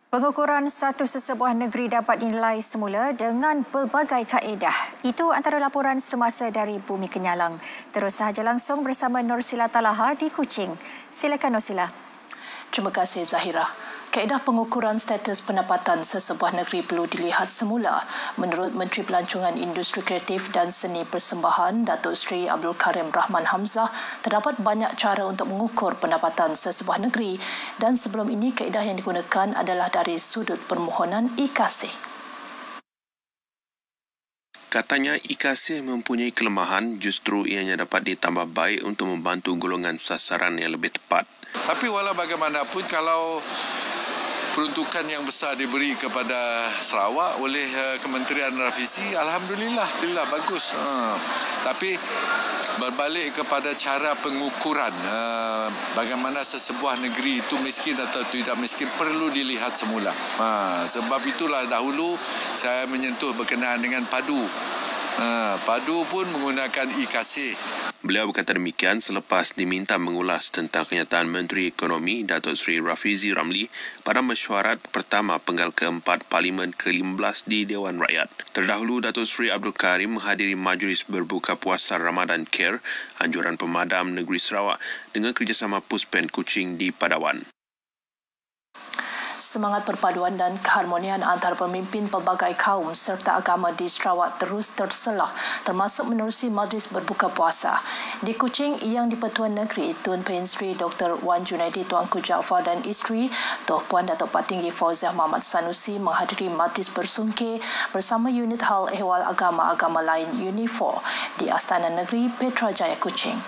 Pengukuran status sesebuah negeri dapat dinilai semula dengan pelbagai kaedah. Itu antara laporan semasa dari Bumi Kenyalang. Terus sahaja langsung bersama Norsila Talaha di Kuching. Silakan Norsila. Terima kasih Zahira. Kaedah pengukuran status pendapatan sesebuah negeri perlu dilihat semula. Menurut Menteri Pelancongan Industri Kreatif dan Seni Persembahan, Datuk Seri Abdul Karim Rahman Hamzah, terdapat banyak cara untuk mengukur pendapatan sesebuah negeri dan sebelum ini kaedah yang digunakan adalah dari sudut permohonan IKASih. Katanya IKASih mempunyai kelemahan, justru ianya dapat ditambah baik untuk membantu golongan sasaran yang lebih tepat. Tapi walau bagaimanapun kalau peruntukan yang besar diberi kepada Sarawak oleh Kementerian Revisi, Alhamdulillah, bagus. Tapi berbalik kepada cara pengukuran, bagaimana sesebuah negeri itu miskin atau tidak miskin perlu dilihat semula. Sebab itulah dahulu saya menyentuh berkenaan dengan padu. Padu pun menggunakan IKASih. Beliau berkata demikian selepas diminta mengulas tentang kenyataan Menteri Ekonomi Datuk Seri Rafizi Ramli pada mesyuarat pertama penggal keempat Parlimen ke-15 di Dewan Rakyat. Terdahulu, Datuk Seri Abdul Karim menghadiri majlis berbuka puasa Ramadan Care, anjuran pemadam negeri Sarawak dengan kerjasama Puspen Kuching di Padawan. Semangat perpaduan dan keharmonian antara pemimpin pelbagai kaum serta agama di Sarawak terus terselah termasuk menerusi majlis berbuka puasa. Di Kuching yang di-Pertuan Negeri, Tun Pehin Sri Dr. Wan Junaidi Tuanku Jaafar dan isteri Tuan Puan Datuk Patinggi Fauziah Muhammad Sanusi menghadiri majlis bersungkir bersama unit hal ehwal agama-agama lain UNIFOR di Astana Negeri Petrajaya Kuching.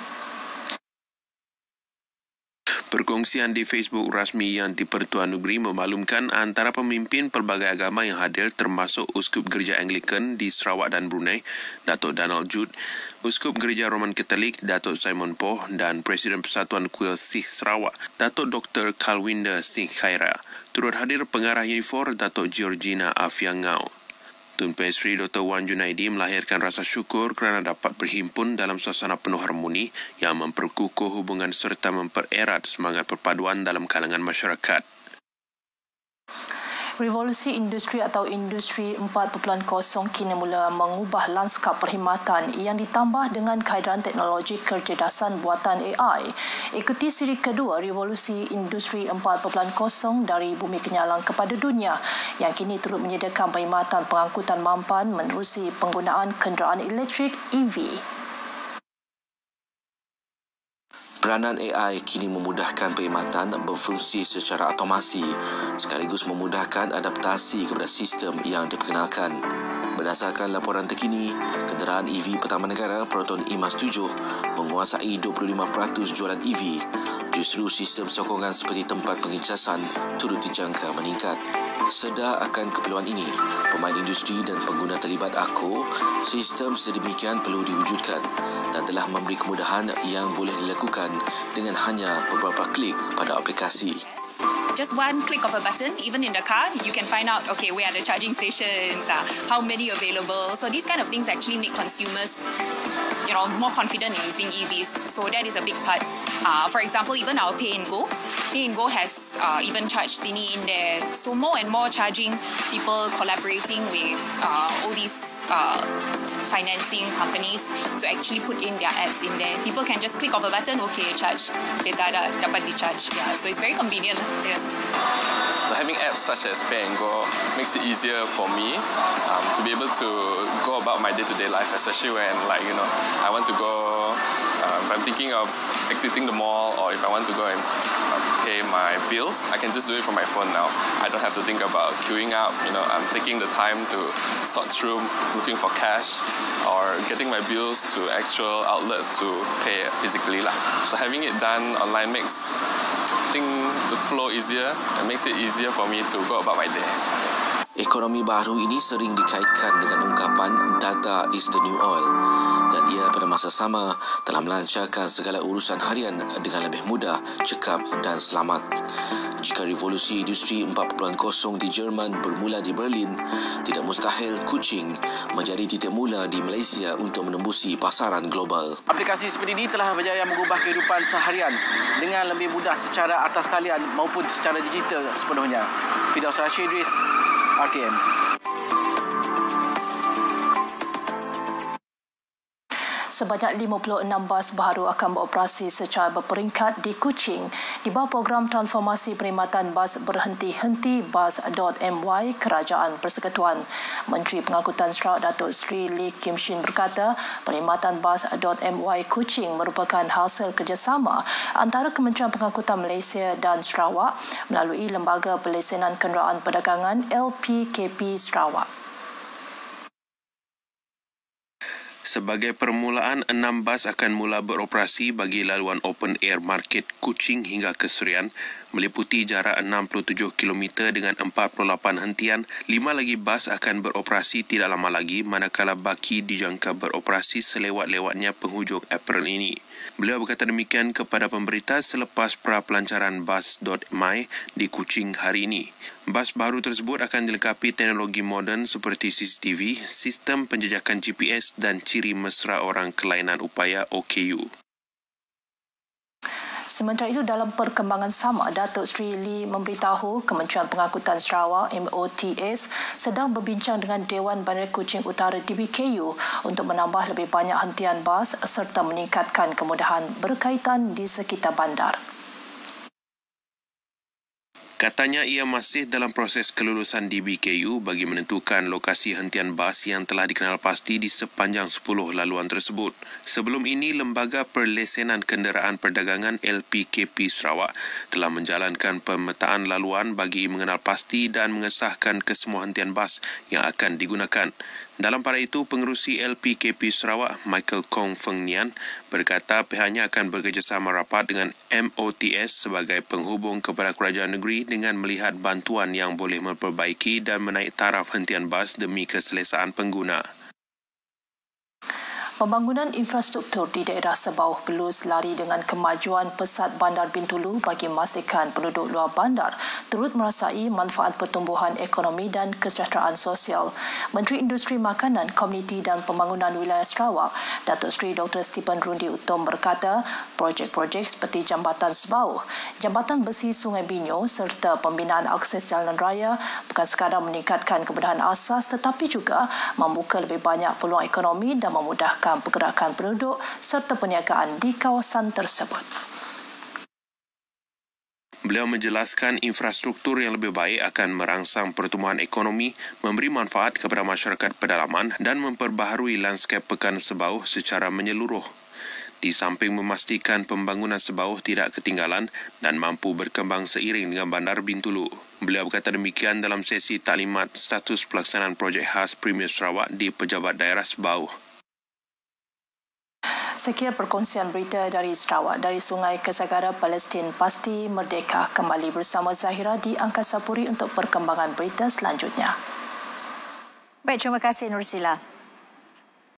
Perkongsian di Facebook rasmi yang di-Pertuan Negeri memaklumkan antara pemimpin pelbagai agama yang hadir termasuk Uskup Gereja Anglikan di Sarawak dan Brunei, Datuk Donald Jude, Uskup Gereja Roman Katolik, Datuk Simon Poh dan Presiden Persatuan Kuil Sikh Sarawak, Datuk Dr. Kalwinder Singh Khaira. Turut hadir pengarah UNIFOR, Datuk Georgina Afiang Ngau. Tun Pehin Sri Dr. Wan Junaidi melahirkan rasa syukur kerana dapat berhimpun dalam suasana penuh harmoni yang memperkukuh hubungan serta mempererat semangat perpaduan dalam kalangan masyarakat. Revolusi industri atau Industri 4.0 kini mula mengubah lanskap perkhidmatan yang ditambah dengan kehadiran teknologi kecerdasan buatan AI. Ikuti siri kedua Revolusi Industri 4.0 dari Bumi Kenyalang kepada dunia yang kini turut menyediakan perkhidmatan pengangkutan mampan menerusi penggunaan kenderaan elektrik EV. Peranan AI kini memudahkan perkhidmatan berfungsi secara automasi sekaligus memudahkan adaptasi kepada sistem yang diperkenalkan. Berdasarkan laporan terkini, kenderaan EV pertama negara Proton Emas 7 menguasai 25% jualan EV. Justru sistem sokongan seperti tempat pengecasan turut dijangka meningkat. Sedar akan keperluan ini, pemain industri dan pengguna terlibat aku, sistem sedemikian perlu diwujudkan dan telah memberi kemudahan yang boleh dilakukan dengan hanya beberapa klik pada aplikasi. Just one click of a button, even in the car, you can find out, okay, where are the charging stations, how many available. So these kind of things actually make consumers, more confident in using EVs. So that is a big part. For example, even our Pay and Go has even charged Sini in there. So more and more charging people collaborating with all these financing companies to actually put in their apps in there. People can just click of a button, okay, charge, data dapat di-charge. Yeah, so it's very convenient. Yeah. Having apps such as Pay and Go makes it easier for me to be able to go about my day-to-day life, especially when, I want to go, if I'm thinking of exiting the mall or if I want to go and pay my bills, I can just do it from my phone now. I don't have to think about queuing up, I'm taking the time to sort through looking for cash or getting my bills to actual outlet to pay physically. So having it done online makes the flow easier and makes it easier for me to go about my day. Ekonomi baru ini sering dikaitkan dengan ungkapan data is the new oil dan ia pada masa sama telah melancarkan segala urusan harian dengan lebih mudah, cekap dan selamat. Jika revolusi industri 4.0 di Jerman bermula di Berlin, tidak mustahil Kuching menjadi titik mula di Malaysia untuk menembusi pasaran global. Aplikasi seperti ini telah berjaya mengubah kehidupan seharian dengan lebih mudah secara atas talian maupun secara digital sepenuhnya. Firdaus Rashid Idris, RTM. Sebanyak 56 bas baru akan beroperasi secara berperingkat di Kuching di bawah program transformasi perkhidmatan bas berhenti-henti bas.my Kerajaan Persekutuan. Menteri Pengangkutan Sarawak Datuk Seri Lee Kim Shin berkata, perkhidmatan bas.my Kuching merupakan hasil kerjasama antara Kementerian Pengangkutan Malaysia dan Sarawak melalui Lembaga Pelesenan Kenderaan Perdagangan LPKP Sarawak. Sebagai permulaan, 6 bas akan mula beroperasi bagi laluan open air market Kuching hingga ke Serian, meliputi jarak 67 km dengan 48 hentian. 5 lagi bas akan beroperasi tidak lama lagi, manakala baki dijangka beroperasi selewat-lewatnya penghujung April ini. Beliau berkata demikian kepada pemberita selepas pra-pelancaran bas.my di Kuching hari ini. Bas baru tersebut akan dilengkapi teknologi moden seperti CCTV, sistem penjejakan GPS dan ciri mesra orang kelainan upaya OKU. Sementara itu, dalam perkembangan sama, Datuk Seri Lee memberitahu Kementerian Pengangkutan Sarawak MOTS sedang berbincang dengan Dewan Bandar Kuching Utara DBKU untuk menambah lebih banyak hentian bas serta meningkatkan kemudahan berkaitan di sekitar bandar. Katanya ia masih dalam proses kelulusan DBKU bagi menentukan lokasi hentian bas yang telah dikenal pasti di sepanjang 10 laluan tersebut. Sebelum ini, Lembaga Perlesenan Kenderaan Perdagangan LPKP Sarawak telah menjalankan pemetaan laluan bagi mengenal pasti dan mengesahkan kesemua hentian bas yang akan digunakan. Dalam pada itu, pengerusi LPKP Sarawak, Michael Kong Feng Nian, berkata pihaknya akan bekerjasama rapat dengan MOTS sebagai penghubung kepada kerajaan negeri dengan melihat bantuan yang boleh memperbaiki dan menaik taraf hentian bas demi keselesaan pengguna. Pembangunan infrastruktur di daerah Sebauh perlu selari dengan kemajuan pesat Bandar Bintulu bagi memastikan penduduk luar bandar turut merasai manfaat pertumbuhan ekonomi dan kesejahteraan sosial. Menteri Industri Makanan, Komuniti dan Pembangunan Wilayah Sarawak, Datuk Seri Dr. Stephen Rundi Utom berkata, projek-projek seperti Jambatan Sebauh, Jambatan Besi Sungai Binyo serta pembinaan akses jalan raya bukan sekadar meningkatkan kemudahan asas tetapi juga membuka lebih banyak peluang ekonomi dan memudahkan pergerakan penduduk serta perniagaan di kawasan tersebut. Beliau menjelaskan infrastruktur yang lebih baik akan merangsang pertumbuhan ekonomi, memberi manfaat kepada masyarakat pedalaman dan memperbaharui lanskap Pekan Sebauh secara menyeluruh. Di samping memastikan pembangunan Sebauh tidak ketinggalan dan mampu berkembang seiring dengan Bandar Bintulu. Beliau berkata demikian dalam sesi taklimat status pelaksanaan projek khas Premier Sarawak di Pejabat Daerah Sebauh. Sekian perkongsian berita dari Sarawak. Dari Sungai ke Sagara, Palestin pasti merdeka. Kembali bersama Zahira di Angkasa Puri untuk perkembangan berita selanjutnya. Baik, terima kasih Nursila.